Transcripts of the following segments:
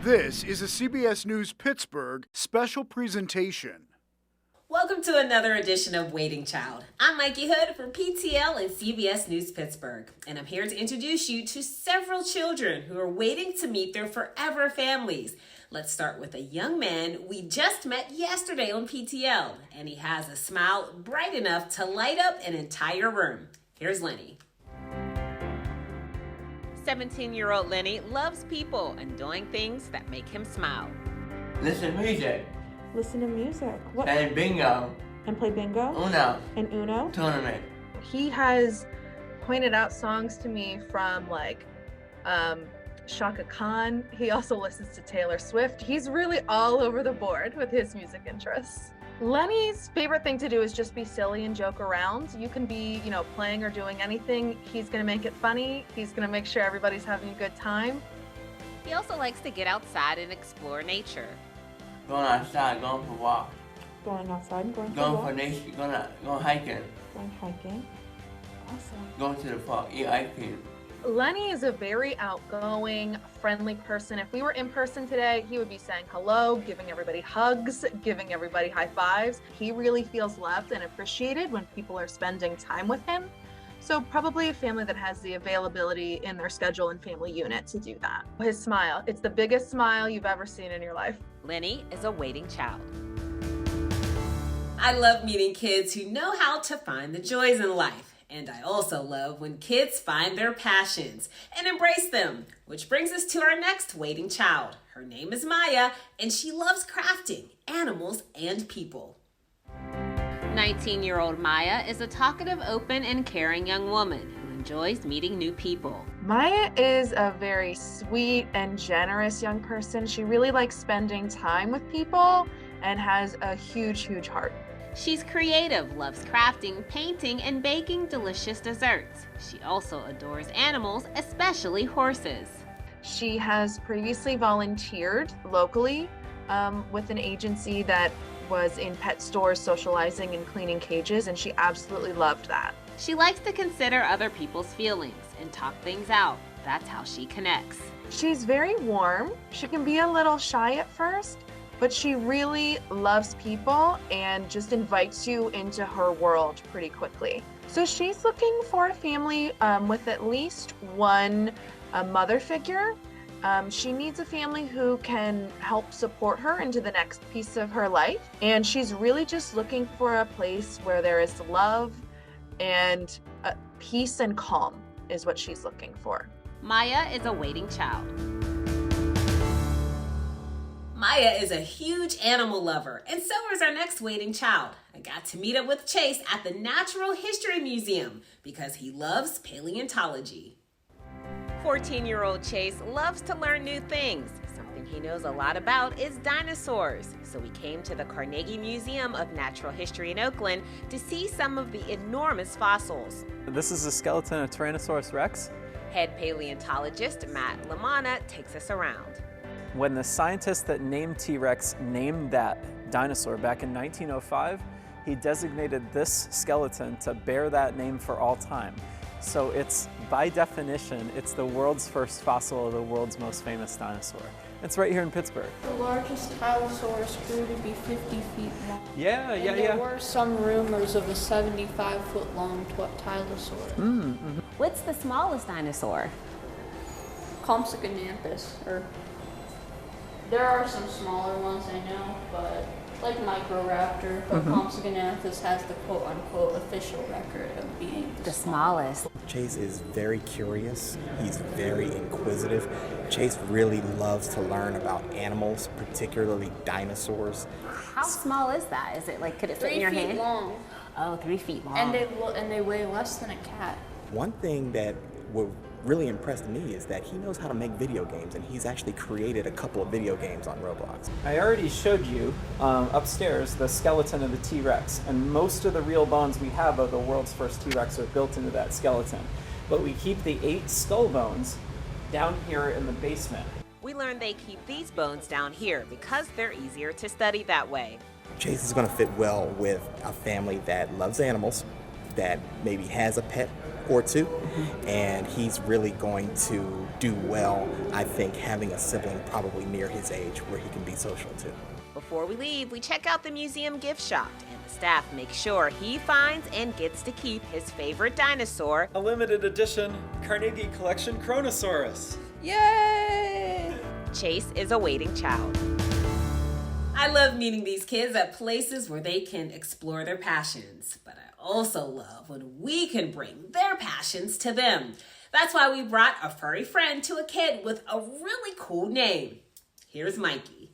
This is a CBS News Pittsburgh special presentation. Welcome to another edition of Waiting Child. I'm Mikey Hood for PTL and CBS News Pittsburgh, and I'm here to introduce you to several children who are waiting to meet their forever families. Let's start with a young man we just met yesterday on PTL, and he has a smile bright enough to light up an entire room. Here's Lenny. 17-year-old Lenny loves people and doing things that make him smile. Listen to music. Listen to music. What? And bingo. And play bingo? Uno. And Uno? Tournament. He has pointed out songs to me from Shaka Khan. He also listens to Taylor Swift. He's really all over the board with his music interests. Lenny's favorite thing to do is just be silly and joke around. You can be, playing or doing anything. He's gonna make it funny. He's gonna make sure everybody's having a good time. He also likes to get outside and explore nature. Going outside, going for walks. Going outside, going for Going walks. for nature, going hiking. Going hiking. Awesome. Going to the park, eat ice cream. Lenny is a very outgoing, friendly person. If we were in person today, he would be saying hello, giving everybody hugs, giving everybody high fives. He really feels loved and appreciated when people are spending time with him. So probably a family that has the availability in their schedule and family unit to do that. His smile, it's the biggest smile you've ever seen in your life. Lenny is a waiting child. I love meeting kids who know how to find the joys in life. And I also love when kids find their passions and embrace them, which brings us to our next waiting child. Her name is Maya, and she loves crafting, animals, and people. 19-year-old Maya is a talkative, open, and caring young woman who enjoys meeting new people. Maya is a very sweet and generous young person. She really likes spending time with people and has a huge, huge heart. She's creative, loves crafting, painting, and baking delicious desserts. She also adores animals, especially horses. She has previously volunteered locally with an agency that was in pet stores socializing and cleaning cages, and she absolutely loved that. She likes to consider other people's feelings and talk things out. That's how she connects. She's very warm. She can be a little shy at first, but she really loves people and just invites you into her world pretty quickly. So she's looking for a family with at least one mother figure. She needs a family who can help support her into the next piece of her life. And she's really just looking for a place where there is love and peace and calm is what she's looking for. Maya is a waiting child. Maya is a huge animal lover, and so is our next waiting child. I got to meet up with Chase at the Natural History Museum because he loves paleontology. 14-year-old Chase loves to learn new things. Something he knows a lot about is dinosaurs. So we came to the Carnegie Museum of Natural History in Oakland to see some of the enormous fossils. This is a skeleton of Tyrannosaurus Rex. Head paleontologist Matt Lamana takes us around. When the scientist that named T-Rex named that dinosaur back in 1905, he designated this skeleton to bear that name for all time. So it's, by definition, it's the world's first fossil of the world's most famous dinosaur. It's right here in Pittsburgh. The largest Tyrannosaurus grew to be 50 feet long. Yeah. There were some rumors of a 75-foot long Tyrannosaurus. What's the smallest dinosaur? Compsognathus, there are some smaller ones I know, but like Microraptor, but Compsognathus has the quote-unquote official record of being the smallest. Chase is very curious. He's very inquisitive. Chase really loves to learn about animals, particularly dinosaurs. How small is that? Is it could it fit in your hand? 3 feet long. Oh, 3 feet long. And they weigh less than a cat. One thing that really impressed me is that he knows how to make video games, and he's actually created a couple of video games on Roblox. I already showed you upstairs the skeleton of the T-Rex, and most of the real bones we have of the world's first T-Rex are built into that skeleton. But we keep the 8 skull bones down here in the basement. We learned they keep these bones down here because they're easier to study that way. Chase is going to fit well with a family that loves animals, that maybe has a pet or two, and he's really going to do well, I think, having a sibling probably near his age where he can be social too. Before we leave, we check out the museum gift shop, and the staff make sure he finds and gets to keep his favorite dinosaur, A limited edition Carnegie Collection Chronosaurus. Yay! Chase is a waiting child. I love meeting these kids at places where they can explore their passions, but I also love when we can bring their passions to them. That's why we brought a furry friend to a kid with a really cool name. Here's Mikey.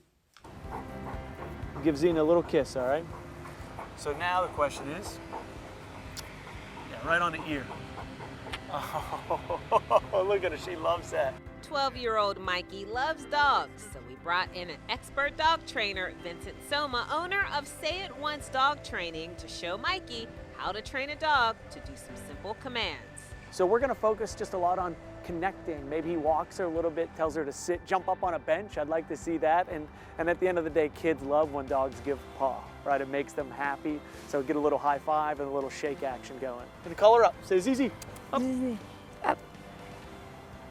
Give Xena a little kiss, all right? So now the question is, right on the ear. Oh, look at her, she loves that. 12-year-old Mikey loves dogs, so we brought in an expert dog trainer, Vincent Soma, owner of Say It Once Dog Training, to show Mikey how to train a dog to do some simple commands. So we're gonna focus just a lot on connecting. Maybe he walks her a little bit, tells her to sit, jump up on a bench. I'd like to see that. And at the end of the day, kids love when dogs give paw, right? It makes them happy. So get a little high five and a little shake action going. And call her up. Say, Zizi, up. Zizi, up.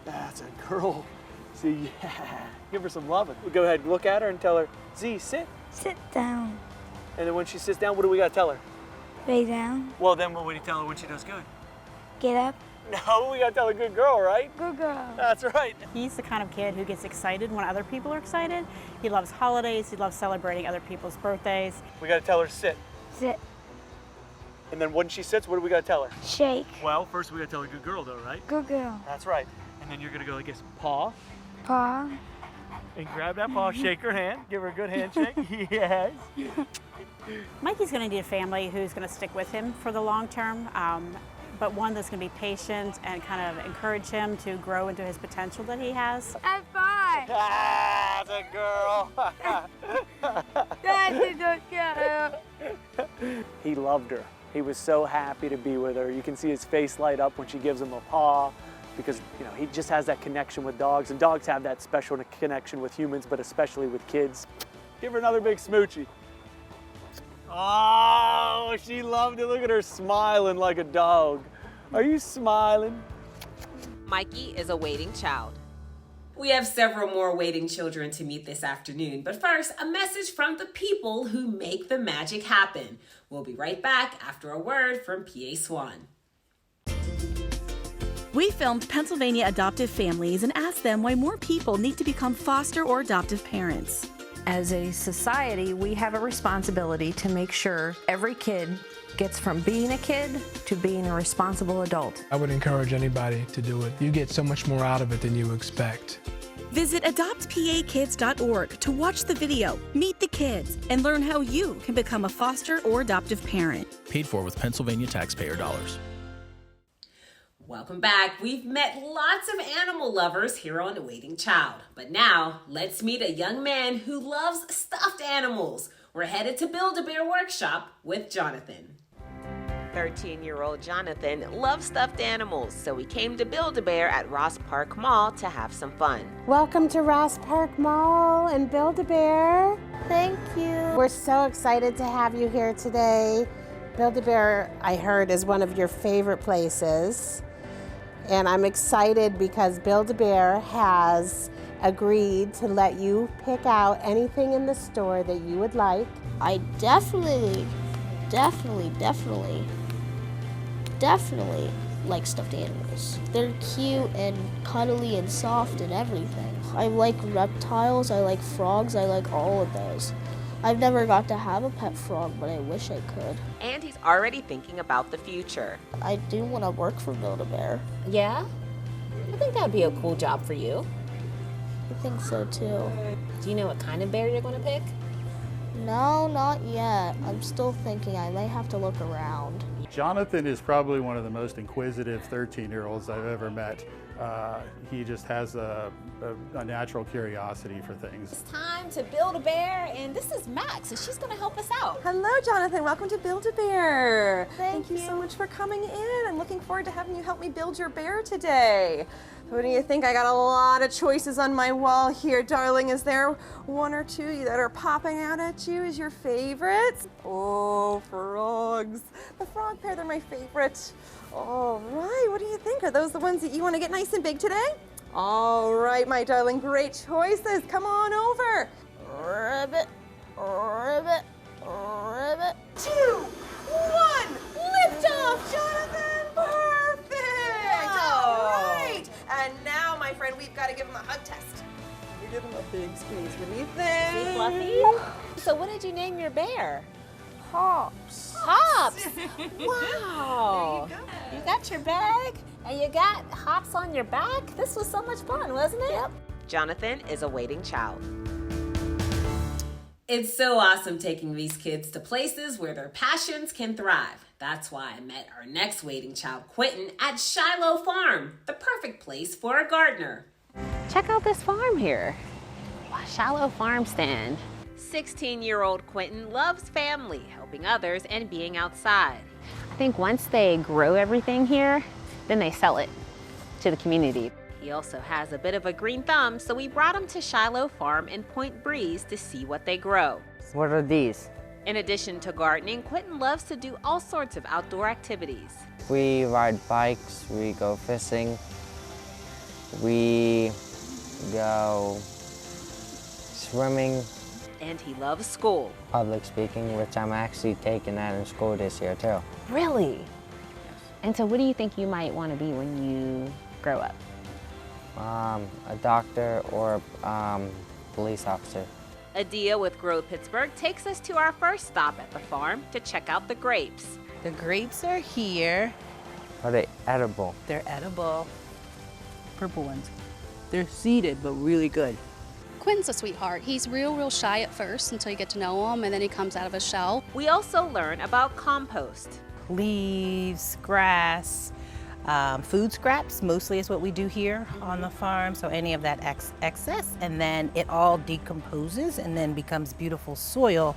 That's a girl. See, yeah. Give her some loving. Go ahead, look at her and tell her, Z, sit. Sit down. And then when she sits down, what do we gotta tell her? Lay down. Well, then what would you tell her when she does good? Get up. No, we gotta tell her good girl, right? Good girl. That's right. He's the kind of kid who gets excited when other people are excited. He loves holidays. He loves celebrating other people's birthdays. We gotta tell her sit. Sit. And then when she sits, what do we gotta tell her? Shake. Well, first we gotta tell her good girl though, right? Good girl. That's right. And then you're gonna go like this, paw, Paw. and grab that paw, shake her hand, give her a good handshake. Yes. Mikey's going to need a family who's going to stick with him for the long term, but one that's going to be patient and kind of encourage him to grow into his potential that he has. That's fine. That's a girl. That's a good girl. He loved her. He was so happy to be with her. You can see his face light up when she gives him a paw, because he just has that connection with dogs, and dogs have that special connection with humans, but especially with kids. Give her another big smoochie. Oh, she loved it. Look at her smiling like a dog. Are you smiling? Mikey is a waiting child. We have several more waiting children to meet this afternoon, but first, a message from the people who make the magic happen. We'll be right back after a word from PA Swan. We filmed Pennsylvania adoptive families and asked them why more people need to become foster or adoptive parents. As a society, we have a responsibility to make sure every kid gets from being a kid to being a responsible adult. I would encourage anybody to do it. You get so much more out of it than you expect. Visit adoptpakids.org to watch the video, meet the kids, and learn how you can become a foster or adoptive parent. Paid for with Pennsylvania taxpayer dollars. Welcome back. We've met lots of animal lovers here on Waiting Child. But now, let's meet a young man who loves stuffed animals. We're headed to Build-A-Bear Workshop with Jonathan. 13-year-old Jonathan loves stuffed animals, so we came to Build-A-Bear at Ross Park Mall to have some fun. Welcome to Ross Park Mall and Build-A-Bear. Thank you. We're so excited to have you here today. Build-A-Bear, I heard, is one of your favorite places. And I'm excited because Build-A-Bear has agreed to let you pick out anything in the store that you would like. I definitely like stuffed animals. They're cute and cuddly and soft and everything. I like reptiles, I like frogs, I like all of those. I've never got to have a pet frog, but I wish I could. And he's already thinking about the future. I do want to work for Build-A-Bear. Yeah? I think that would be a cool job for you. I think so too. Do you know what kind of bear you're going to pick? No, not yet. I'm still thinking. I may have to look around. Jonathan is probably one of the most inquisitive 13-year-olds I've ever met. He just has a natural curiosity for things. It's time to Build-A-Bear, and this is Max, and she's going to help us out. Hello, Jonathan. Welcome to Build-A-Bear. Thank you so much for coming in. I'm looking forward to having you help me build your bear today. Who do you think? I got a lot of choices on my wall here, darling. Is there one or two that are popping out at you as your favorites? Oh, frogs. The frog pair, they're my favorite. All right, what do you think? Are those the ones that you want to get nice and big today? All right, my darling, great choices. Come on over. Ribbit, ribbit, ribbit. 2, 1, lift off, Jonathan. Perfect. All right. And now, my friend, we've got to give him a hug test. We give him a big squeeze. What do you think? Is he fluffy? So what did you name your bear? Hops. Hops. Wow. There you go. You got your bag and you got Hops on your back. This was so much fun, wasn't it? Yep. Jonathan is a waiting child. It's so awesome taking these kids to places where their passions can thrive. That's why I met our next waiting child, Quinton, at Shiloh Farm, the perfect place for a gardener. Check out this farm here. Shiloh Farm Stand. 16-year-old Quinton loves family, helping others, and being outside. I think once they grow everything here, then they sell it to the community. He also has a bit of a green thumb, so we brought him to Shiloh Farm in Point Breeze to see what they grow. What are these? In addition to gardening, Quinton loves to do all sorts of outdoor activities. We ride bikes, we go fishing, we go swimming. And he loves school. Public speaking, which I'm actually taking that in school this year too. Really? And so what do you think you might want to be when you grow up? A doctor or police officer. Adia with Grow Pittsburgh takes us to our first stop at the farm to check out the grapes. The grapes are here. Are they edible? They're edible. Purple ones. They're seeded, but really good. Quinton's a sweetheart. He's real shy at first until you get to know him, and then he comes out of his shell. We also learn about compost. Leaves, grass, food scraps mostly is what we do here on the farm. So any of that excess, and then it all decomposes and then becomes beautiful soil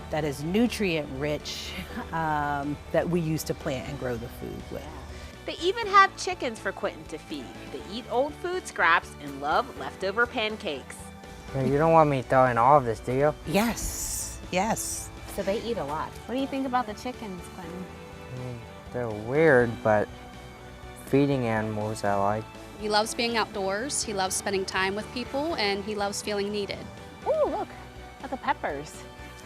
that is nutrient rich that we use to plant and grow the food with. They even have chickens for Quinton to feed. They eat old food scraps and love leftover pancakes. You don't want me throwing all of this, do you? Yes, yes. So they eat a lot. What do you think about the chickens, Quinton? They're weird, but feeding animals I like. He loves being outdoors, he loves spending time with people, and he loves feeling needed. Ooh, look at the peppers.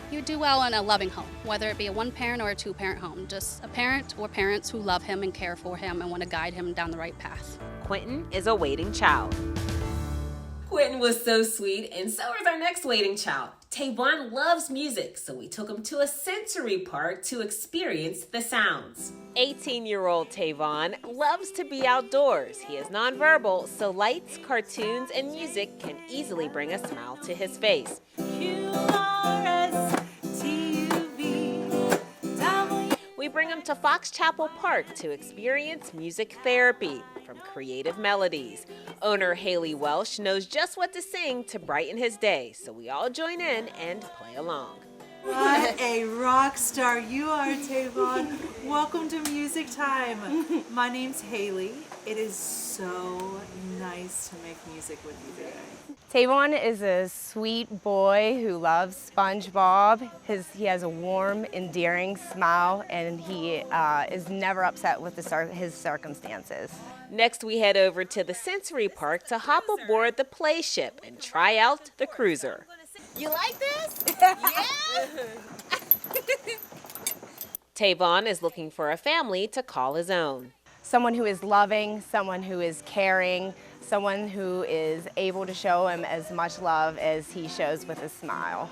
He would do well in a loving home, whether it be a one-parent or a two-parent home. Just a parent or parents who love him and care for him and want to guide him down the right path. Quinton is a waiting child. Quinton was so sweet, and so is our next waiting child. Tavon loves music, so we took him to a sensory park to experience the sounds. 18-year-old Tavon loves to be outdoors. He is nonverbal, so lights, cartoons, and music can easily bring a smile to his face. We bring him to Fox Chapel Park to experience music therapy from Creative Melodies. Owner Haley Welsh knows just what to sing to brighten his day, so we all join in and play along. What a rock star you are, Tavon. Welcome to Music Time. My name's Haley. It is so nice to make music with you today. Tavon is a sweet boy who loves SpongeBob. He has a warm, endearing smile, and he is never upset with his circumstances. Next, we head over to the sensory park to hop aboard the play ship and try out the cruiser. You like this? Yeah! Tavon is looking for a family to call his own. Someone who is loving, someone who is caring, someone who is able to show him as much love as he shows with a smile.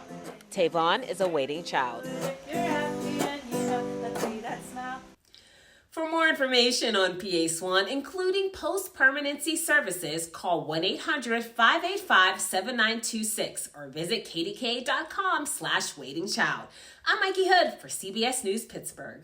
Tavon is a waiting child. For more information on PA Swan, including post-permanency services, call 1-800-585-7926 or visit kdk.com/waitingchild. I'm Mikey Hood for CBS News Pittsburgh.